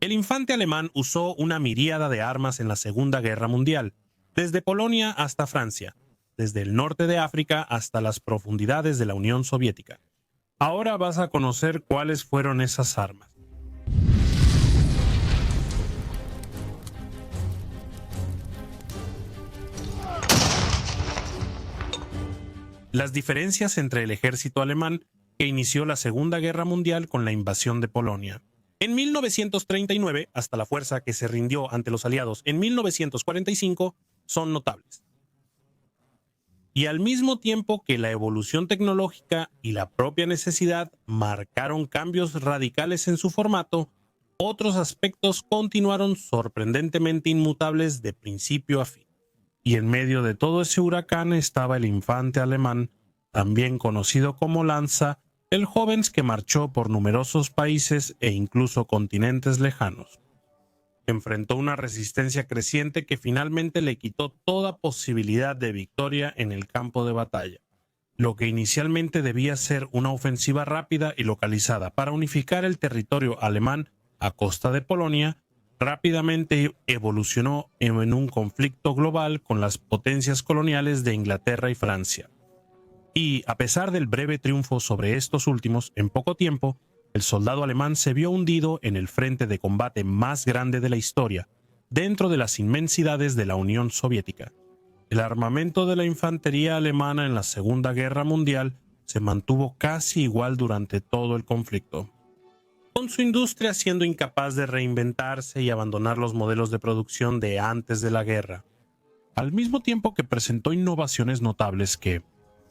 El infante alemán usó una miríada de armas en la Segunda Guerra Mundial, desde Polonia hasta Francia, desde el norte de África hasta las profundidades de la Unión Soviética. Ahora vas a conocer cuáles fueron esas armas. Las diferencias entre el ejército alemán, que inició la Segunda Guerra Mundial con la invasión de Polonia. En 1939, hasta la fuerza que se rindió ante los aliados en 1945, son notables. Y al mismo tiempo que la evolución tecnológica y la propia necesidad marcaron cambios radicales en su formato, otros aspectos continuaron sorprendentemente inmutables de principio a fin. Y en medio de todo ese huracán estaba el infante alemán, también conocido como Lanza, el joven que marchó por numerosos países e incluso continentes lejanos. Enfrentó una resistencia creciente que finalmente le quitó toda posibilidad de victoria en el campo de batalla. Lo que inicialmente debía ser una ofensiva rápida y localizada para unificar el territorio alemán a costa de Polonia, rápidamente evolucionó en un conflicto global con las potencias coloniales de Inglaterra y Francia. Y, a pesar del breve triunfo sobre estos últimos, en poco tiempo, el soldado alemán se vio hundido en el frente de combate más grande de la historia, dentro de las inmensidades de la Unión Soviética. El armamento de la infantería alemana en la Segunda Guerra Mundial se mantuvo casi igual durante todo el conflicto, con su industria siendo incapaz de reinventarse y abandonar los modelos de producción de antes de la guerra, al mismo tiempo que presentó innovaciones notables que,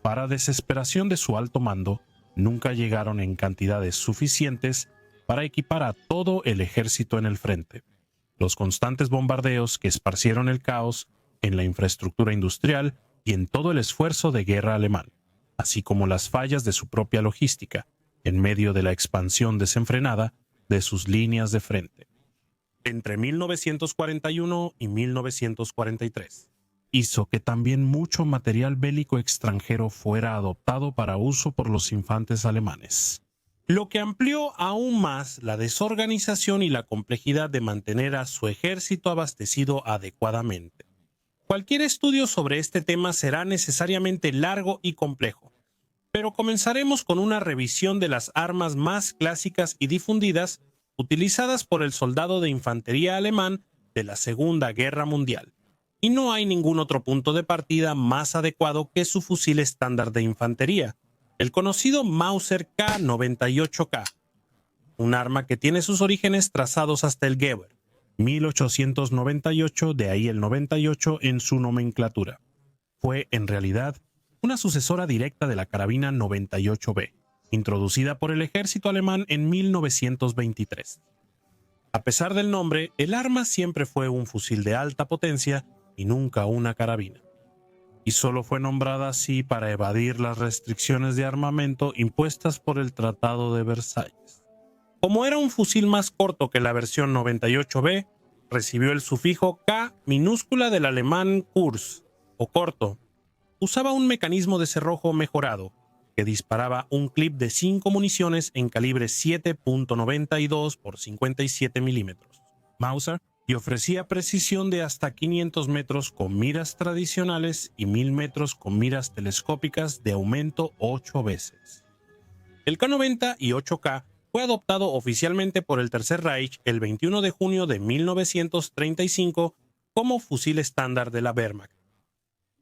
para desesperación de su alto mando, nunca llegaron en cantidades suficientes para equipar a todo el ejército en el frente. Los constantes bombardeos que esparcieron el caos en la infraestructura industrial y en todo el esfuerzo de guerra alemán, así como las fallas de su propia logística, en medio de la expansión desenfrenada de sus líneas de frente. Entre 1941 y 1943. Hizo que también mucho material bélico extranjero fuera adoptado para uso por los infantes alemanes, lo que amplió aún más la desorganización y la complejidad de mantener a su ejército abastecido adecuadamente. Cualquier estudio sobre este tema será necesariamente largo y complejo, pero comenzaremos con una revisión de las armas más clásicas y difundidas utilizadas por el soldado de infantería alemán de la Segunda Guerra Mundial. Y no hay ningún otro punto de partida más adecuado que su fusil estándar de infantería, el conocido Mauser K98K, un arma que tiene sus orígenes trazados hasta el Gewehr, 1898, de ahí el 98 en su nomenclatura. Fue, en realidad, una sucesora directa de la carabina 98B, introducida por el ejército alemán en 1923. A pesar del nombre, el arma siempre fue un fusil de alta potencia y nunca una carabina, y solo fue nombrada así para evadir las restricciones de armamento impuestas por el Tratado de Versalles. Como era un fusil más corto que la versión 98B, recibió el sufijo K minúscula del alemán Kurs, o corto. Usaba un mecanismo de cerrojo mejorado, que disparaba un clip de 5 municiones en calibre 7.92 por 57 milímetros. Mauser, y ofrecía precisión de hasta 500 metros con miras tradicionales y 1000 metros con miras telescópicas de aumento 8 veces. El K90 y 8K fue adoptado oficialmente por el Tercer Reich el 21 de junio de 1935 como fusil estándar de la Wehrmacht,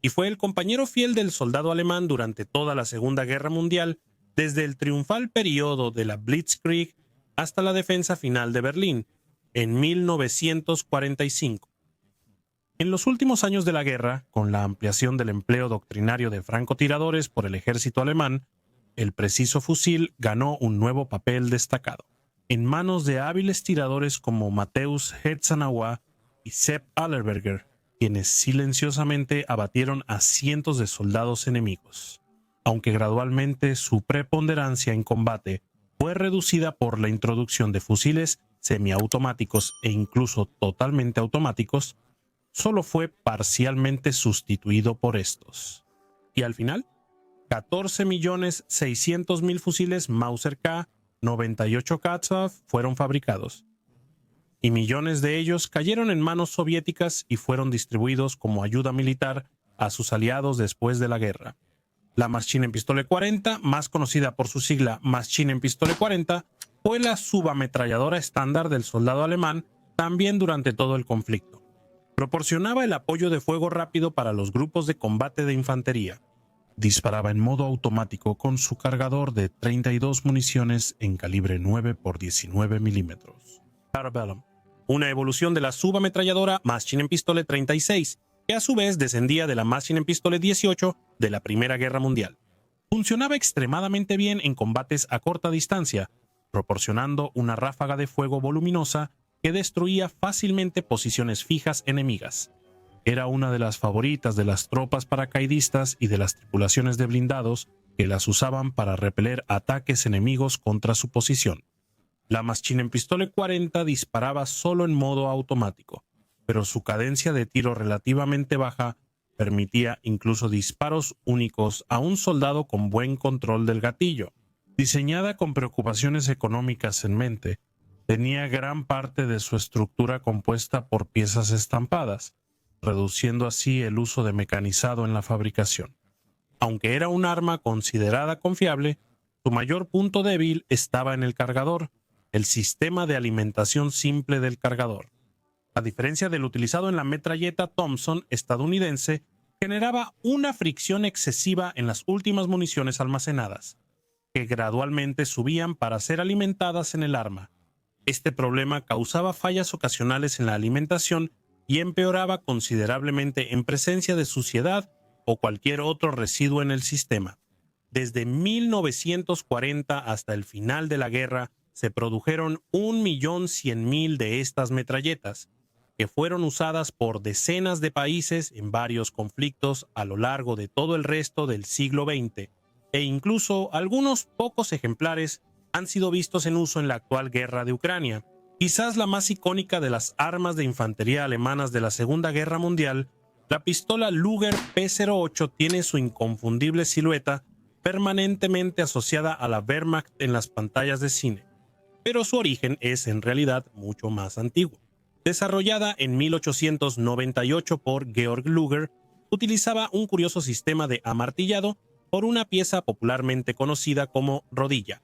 y fue el compañero fiel del soldado alemán durante toda la Segunda Guerra Mundial, desde el triunfal periodo de la Blitzkrieg hasta la defensa final de Berlín, en 1945. En los últimos años de la guerra, con la ampliación del empleo doctrinario de francotiradores por el ejército alemán, el preciso fusil ganó un nuevo papel destacado, en manos de hábiles tiradores como Matthäus Herzenauer y Sepp Allerberger, quienes silenciosamente abatieron a cientos de soldados enemigos, aunque gradualmente su preponderancia en combate fue reducida por la introducción de fusiles semiautomáticos e incluso totalmente automáticos, solo fue parcialmente sustituido por estos. Y al final, 14.600.000 fusiles Mauser K 98 Katzow fueron fabricados. y millones de ellos cayeron en manos soviéticas y fueron distribuidos como ayuda militar a sus aliados después de la guerra. La Maschinenpistole 40, más conocida por su sigla Maschinenpistole 40, fue la subametralladora estándar del soldado alemán también durante todo el conflicto. Proporcionaba el apoyo de fuego rápido para los grupos de combate de infantería. Disparaba en modo automático con su cargador de 32 municiones en calibre 9 por 19 milímetros. Parabellum, una evolución de la subametralladora Maschinenpistole 36, que a su vez descendía de la Maschinenpistole 18 de la Primera Guerra Mundial. Funcionaba extremadamente bien en combates a corta distancia, proporcionando una ráfaga de fuego voluminosa que destruía fácilmente posiciones fijas enemigas. Era una de las favoritas de las tropas paracaidistas y de las tripulaciones de blindados que las usaban para repeler ataques enemigos contra su posición. La Maschinenpistole 40 disparaba solo en modo automático, pero su cadencia de tiro relativamente baja permitía incluso disparos únicos a un soldado con buen control del gatillo. Diseñada con preocupaciones económicas en mente, tenía gran parte de su estructura compuesta por piezas estampadas, reduciendo así el uso de mecanizado en la fabricación. Aunque era un arma considerada confiable, su mayor punto débil estaba en el cargador, el sistema de alimentación simple del cargador. A diferencia del utilizado en la metralleta Thompson estadounidense, generaba una fricción excesiva en las últimas municiones almacenadas, que gradualmente subían para ser alimentadas en el arma. Este problema causaba fallas ocasionales en la alimentación y empeoraba considerablemente en presencia de suciedad o cualquier otro residuo en el sistema. Desde 1940 hasta el final de la guerra se produjeron 1.100.000 de estas metralletas, que fueron usadas por decenas de países en varios conflictos a lo largo de todo el resto del siglo XX, e incluso algunos pocos ejemplares han sido vistos en uso en la actual guerra de Ucrania. Quizás la más icónica de las armas de infantería alemanas de la Segunda Guerra Mundial, la pistola Luger P-08 tiene su inconfundible silueta permanentemente asociada a la Wehrmacht en las pantallas de cine, pero su origen es en realidad mucho más antiguo. Desarrollada en 1898 por Georg Luger, utilizaba un curioso sistema de amartillado por una pieza popularmente conocida como rodilla,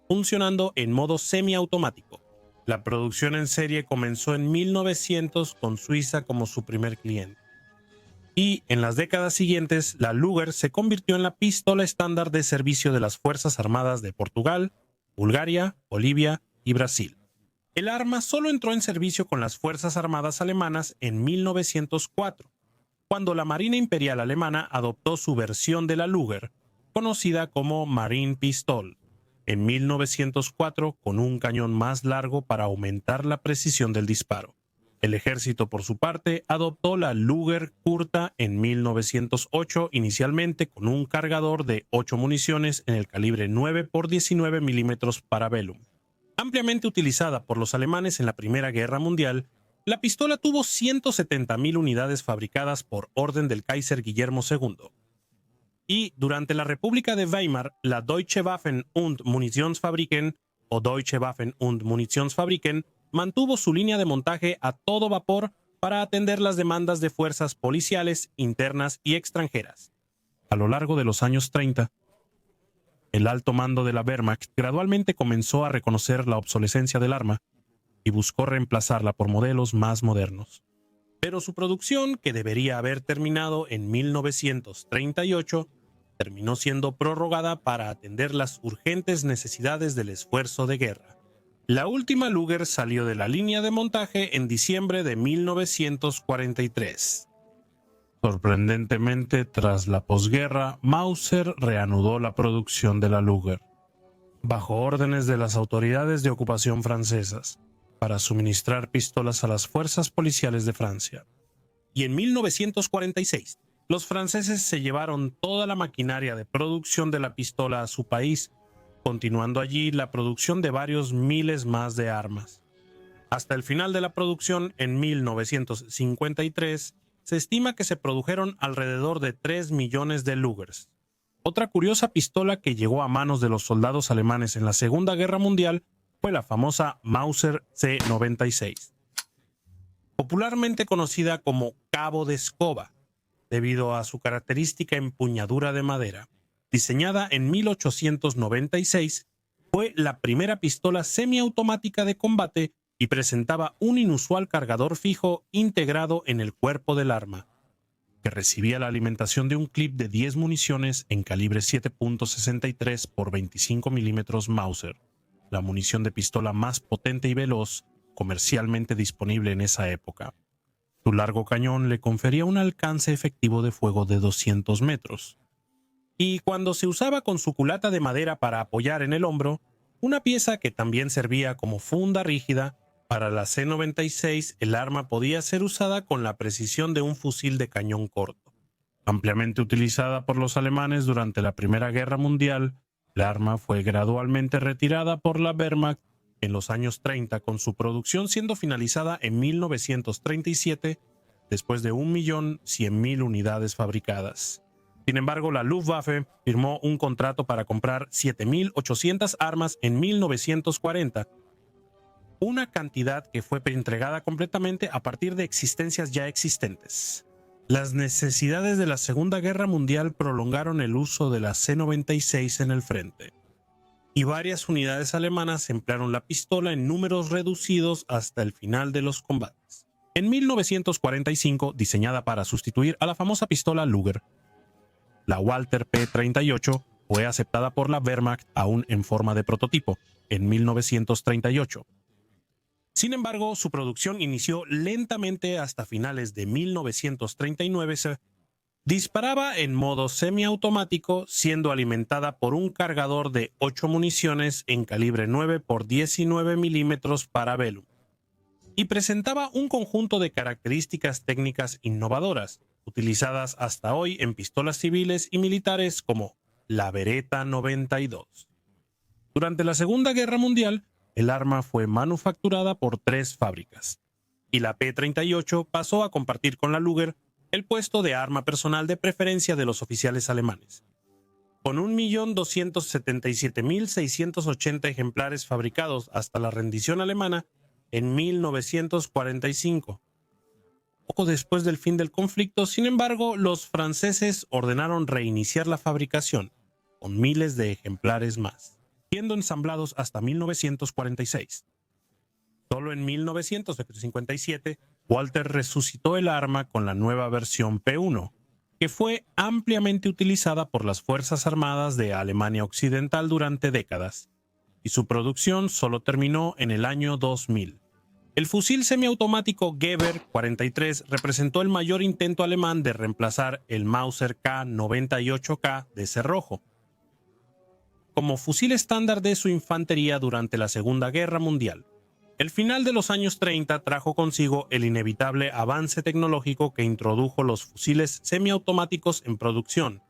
funcionando en modo semiautomático. La producción en serie comenzó en 1900 con Suiza como su primer cliente. Y en las décadas siguientes, la Luger se convirtió en la pistola estándar de servicio de las Fuerzas Armadas de Portugal, Bulgaria, Bolivia y Brasil. El arma solo entró en servicio con las Fuerzas Armadas alemanas en 1904, cuando la Marina Imperial Alemana adoptó su versión de la Luger, conocida como Marine Pistol, en 1904 con un cañón más largo para aumentar la precisión del disparo. El ejército, por su parte, adoptó la Luger Curta en 1908, inicialmente con un cargador de 8 municiones en el calibre 9 por 19 milímetros Parabellum. Ampliamente utilizada por los alemanes en la Primera Guerra Mundial, la pistola tuvo 170.000 unidades fabricadas por orden del Kaiser Guillermo II. Y durante la República de Weimar, la Deutsche Waffen- und Munitionsfabriken o Deutsche Waffen- und Munitionsfabriken mantuvo su línea de montaje a todo vapor para atender las demandas de fuerzas policiales internas y extranjeras. A lo largo de los años 30, el alto mando de la Wehrmacht gradualmente comenzó a reconocer la obsolescencia del arma y buscó reemplazarla por modelos más modernos. Pero su producción, que debería haber terminado en 1938, terminó siendo prorrogada para atender las urgentes necesidades del esfuerzo de guerra. La última Luger salió de la línea de montaje en diciembre de 1943. Sorprendentemente, tras la posguerra, Mauser reanudó la producción de la Luger, bajo órdenes de las autoridades de ocupación francesas, para suministrar pistolas a las fuerzas policiales de Francia. Y en 1946, los franceses se llevaron toda la maquinaria de producción de la pistola a su país, continuando allí la producción de varios miles más de armas. Hasta el final de la producción, en 1953, se estima que se produjeron alrededor de 3 millones de Lugers. Otra curiosa pistola que llegó a manos de los soldados alemanes en la Segunda Guerra Mundial fue la famosa Mauser C-96. popularmente conocida como cabo de escoba, debido a su característica empuñadura de madera. Diseñada en 1896, fue la primera pistola semiautomática de combate y presentaba un inusual cargador fijo integrado en el cuerpo del arma, que recibía la alimentación de un clip de 10 municiones en calibre 7.63 por 25 milímetros Mauser, la munición de pistola más potente y veloz comercialmente disponible en esa época. Su largo cañón le confería un alcance efectivo de fuego de 200 metros. Y cuando se usaba con su culata de madera para apoyar en el hombro, una pieza que también servía como funda rígida, para la C-96 el arma podía ser usada con la precisión de un fusil de cañón corto. Ampliamente utilizada por los alemanes durante la Primera Guerra Mundial, el arma fue gradualmente retirada por la Wehrmacht en los años 30, con su producción siendo finalizada en 1937 después de 1.100.000 unidades fabricadas. Sin embargo, la Luftwaffe firmó un contrato para comprar 7.800 armas en 1940, una cantidad que fue entregada completamente a partir de existencias ya existentes. Las necesidades de la Segunda Guerra Mundial prolongaron el uso de la C-96 en el frente, y varias unidades alemanas emplearon la pistola en números reducidos hasta el final de los combates. En 1945, diseñada para sustituir a la famosa pistola Luger, la Walther P-38 fue aceptada por la Wehrmacht aún en forma de prototipo en 1938. Sin embargo, su producción inició lentamente hasta finales de 1939. Disparaba en modo semiautomático, siendo alimentada por un cargador de 8 municiones en calibre 9 por 19 milímetros Parabellum, y presentaba un conjunto de características técnicas innovadoras, utilizadas hasta hoy en pistolas civiles y militares como la Beretta 92. Durante la Segunda Guerra Mundial, el arma fue manufacturada por 3 fábricas, y la P-38 pasó a compartir con la Luger el puesto de arma personal de preferencia de los oficiales alemanes. Con 1.277.680 ejemplares fabricados hasta la rendición alemana en 1945. Poco después del fin del conflicto, sin embargo, los franceses ordenaron reiniciar la fabricación, con miles de ejemplares más, siendo ensamblados hasta 1946. Solo en 1957, Walter resucitó el arma con la nueva versión P1, que fue ampliamente utilizada por las Fuerzas Armadas de Alemania Occidental durante décadas, y su producción solo terminó en el año 2000. El fusil semiautomático Gewehr 43 representó el mayor intento alemán de reemplazar el Mauser K98K de cerrojo como fusil estándar de su infantería durante la Segunda Guerra Mundial. El final de los años 30 trajo consigo el inevitable avance tecnológico que introdujo los fusiles semiautomáticos en producción,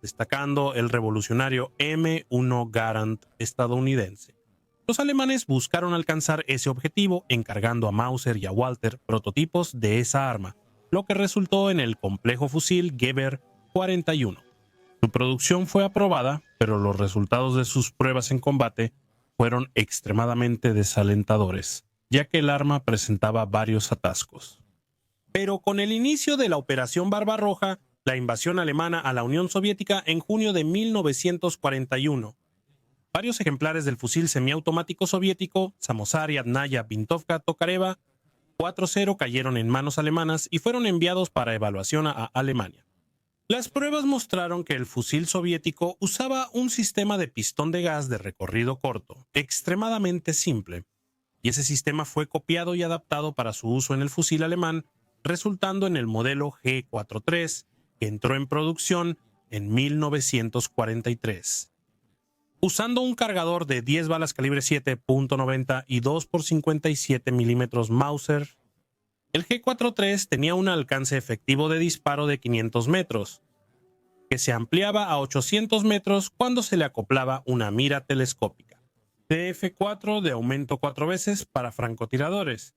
destacando el revolucionario M1 Garand estadounidense. Los alemanes buscaron alcanzar ese objetivo encargando a Mauser y a Walther prototipos de esa arma, lo que resultó en el complejo fusil Gewehr 41. Su producción fue aprobada, pero los resultados de sus pruebas en combate fueron extremadamente desalentadores, ya que el arma presentaba varios atascos. Pero con el inicio de la Operación Barbarroja, la invasión alemana a la Unión Soviética en junio de 1941, varios ejemplares del fusil semiautomático soviético Samosar y Adnaya Vintovka Tokareva 4.0 cayeron en manos alemanas y fueron enviados para evaluación a Alemania. Las pruebas mostraron que el fusil soviético usaba un sistema de pistón de gas de recorrido corto, extremadamente simple, y ese sistema fue copiado y adaptado para su uso en el fusil alemán, resultando en el modelo G43, que entró en producción en 1943. Usando un cargador de 10 balas calibre 7.90 y 2 por 57 milímetros Mauser, el G43 tenía un alcance efectivo de disparo de 500 metros, que se ampliaba a 800 metros cuando se le acoplaba una mira telescópica. TF4 de aumento 4 veces para francotiradores.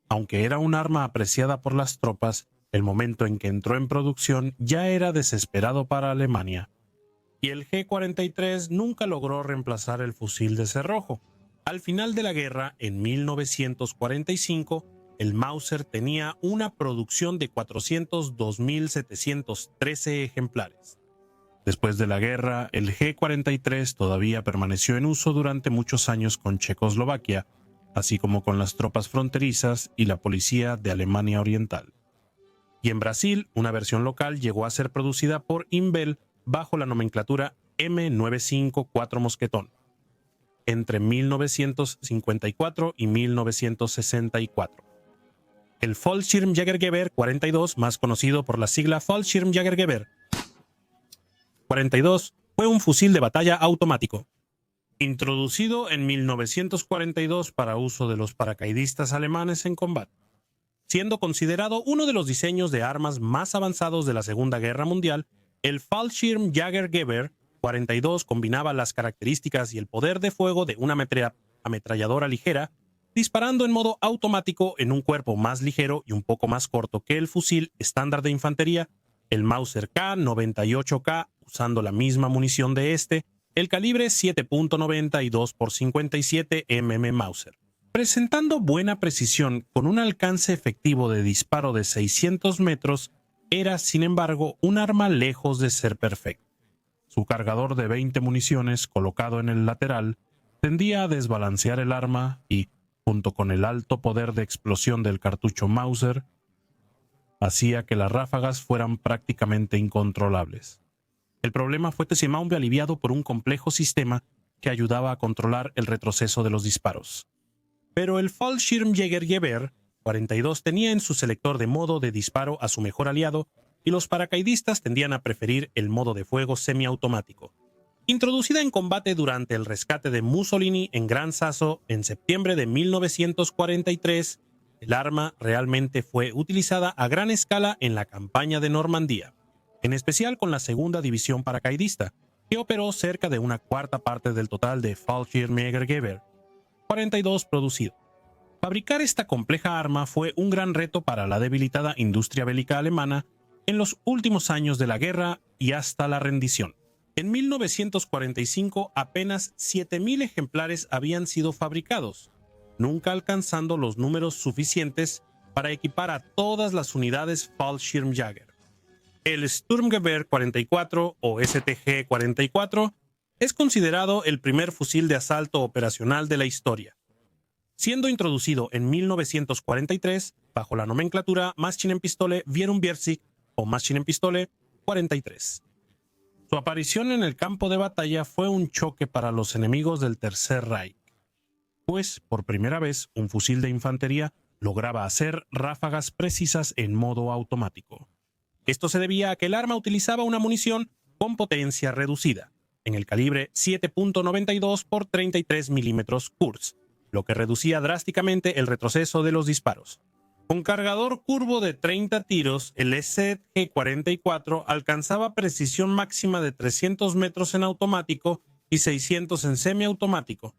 Aunque era un arma apreciada por las tropas, el momento en que entró en producción ya era desesperado para Alemania. Y el G43 nunca logró reemplazar el fusil de cerrojo. Al final de la guerra, en 1945, el Mauser tenía una producción de 402.713 ejemplares. Después de la guerra, el G-43 todavía permaneció en uso durante muchos años con Checoslovaquia, así como con las tropas fronterizas y la policía de Alemania Oriental. Y en Brasil, una versión local llegó a ser producida por Imbel bajo la nomenclatura M954 Mosquetón, entre 1954 y 1964. El Fallschirmjägergewehr 42, más conocido por la sigla Fallschirmjägergewehr 42, fue un fusil de batalla automático. Introducido en 1942 para uso de los paracaidistas alemanes en combate, siendo considerado uno de los diseños de armas más avanzados de la Segunda Guerra Mundial, el Fallschirmjägergewehr 42 combinaba las características y el poder de fuego de una ametralladora ligera, disparando en modo automático en un cuerpo más ligero y un poco más corto que el fusil estándar de infantería, el Mauser K98K, usando la misma munición de este, el calibre 7.92 x 57 mm Mauser, presentando buena precisión con un alcance efectivo de disparo de 600 metros, era, sin embargo, un arma lejos de ser perfecta. Su cargador de 20 municiones, colocado en el lateral, tendía a desbalancear el arma y, junto con el alto poder de explosión del cartucho Mauser, hacía que las ráfagas fueran prácticamente incontrolables. El problema fue que se vio aliviado por un complejo sistema que ayudaba a controlar el retroceso de los disparos. Pero el Fallschirmjägergewehr 42 tenía en su selector de modo de disparo a su mejor aliado, y los paracaidistas tendían a preferir el modo de fuego semiautomático. Introducida en combate durante el rescate de Mussolini en Gran Sasso en septiembre de 1943, el arma realmente fue utilizada a gran escala en la campaña de Normandía, en especial con la segunda división paracaidista, que operó cerca de una cuarta parte del total de Fallschirmjägergewehr 42 producido. Fabricar esta compleja arma fue un gran reto para la debilitada industria bélica alemana en los últimos años de la guerra y hasta la rendición. En 1945 apenas 7.000 ejemplares habían sido fabricados, nunca alcanzando los números suficientes para equipar a todas las unidades Fallschirmjäger. El Sturmgewehr 44 o STG 44 es considerado el primer fusil de asalto operacional de la historia, siendo introducido en 1943 bajo la nomenclatura Maschinenpistole 44 o Maschinenpistole 43. Su aparición en el campo de batalla fue un choque para los enemigos del Tercer Reich, pues por primera vez un fusil de infantería lograba hacer ráfagas precisas en modo automático. Esto se debía a que el arma utilizaba una munición con potencia reducida, en el calibre 7.92 x 33 mm Kurz, lo que reducía drásticamente el retroceso de los disparos. Con cargador curvo de 30 tiros, el SG-44 alcanzaba precisión máxima de 300 metros en automático y 600 en semiautomático.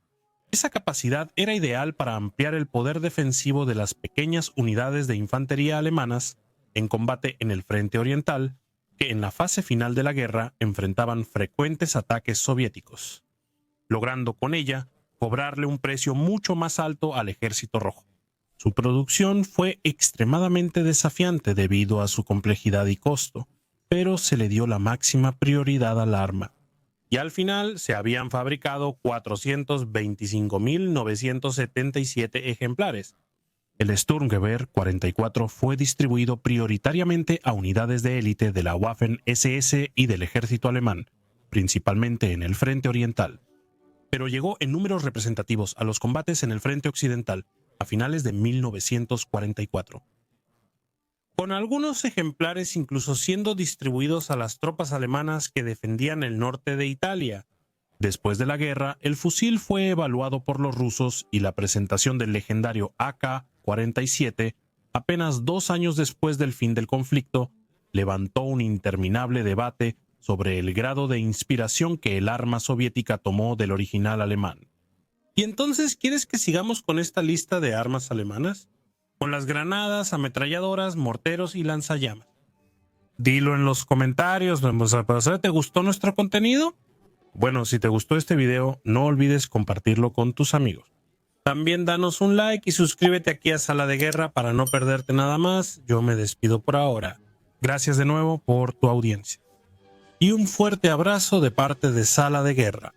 Esa capacidad era ideal para ampliar el poder defensivo de las pequeñas unidades de infantería alemanas en combate en el frente oriental, que en la fase final de la guerra enfrentaban frecuentes ataques soviéticos, logrando con ella cobrarle un precio mucho más alto al Ejército Rojo. Su producción fue extremadamente desafiante debido a su complejidad y costo, pero se le dio la máxima prioridad al arma, y al final se habían fabricado 425.977 ejemplares. El Sturmgewehr 44 fue distribuido prioritariamente a unidades de élite de la Waffen-SS y del ejército alemán, principalmente en el frente oriental, pero llegó en números representativos a los combates en el frente occidental a finales de 1944, con algunos ejemplares incluso siendo distribuidos a las tropas alemanas que defendían el norte de Italia. Después de la guerra, el fusil fue evaluado por los rusos y la presentación del legendario AK-47, apenas 2 años después del fin del conflicto, levantó un interminable debate sobre el grado de inspiración que el arma soviética tomó del original alemán. ¿Y entonces quieres que sigamos con esta lista de armas alemanas? Con las granadas, ametralladoras, morteros y lanzallamas. Dilo en los comentarios. ¿Te gustó nuestro contenido? Bueno, si te gustó este video, no olvides compartirlo con tus amigos. También danos un like y suscríbete aquí a Sala de Guerra para no perderte nada más. Yo me despido por ahora. Gracias de nuevo por tu audiencia. Y un fuerte abrazo de parte de Sala de Guerra.